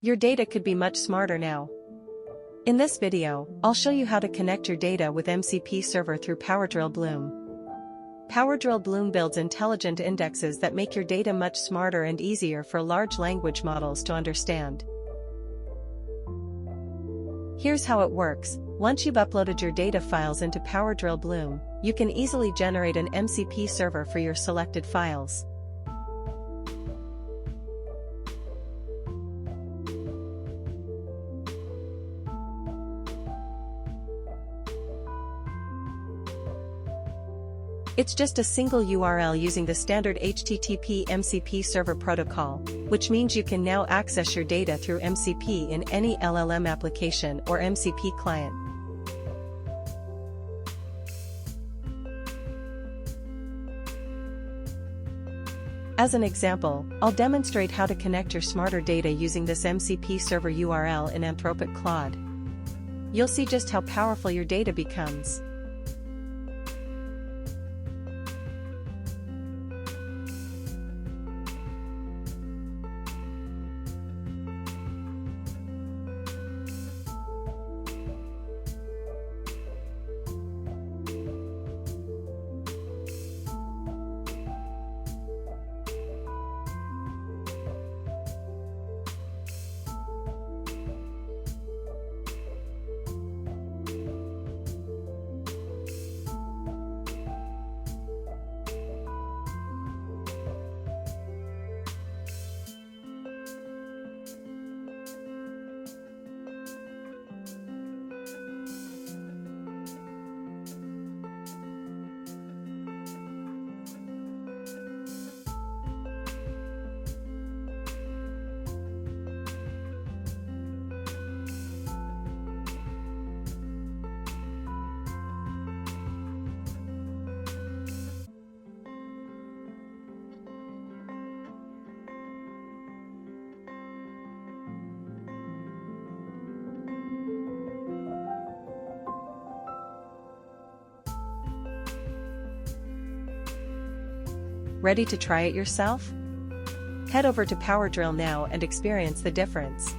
Your data could be much smarter now. In this video, I'll show you how to connect your data with MCP Server through Powerdrill Bloom. Powerdrill Bloom builds intelligent indexes that make your data much smarter and easier for large language models to understand. Here's how it works. Once you've uploaded your data files into Powerdrill Bloom, you can easily generate an MCP server for your selected files. It's just a single URL using the standard HTTP MCP server protocol, which means you can now access your data through MCP in any LLM application or MCP client. As an example, I'll demonstrate how to connect your smarter data using this MCP server URL in Anthropic Claude. You'll see just how powerful your data becomes. Ready to try it yourself? Head over to Powerdrill now and experience the difference.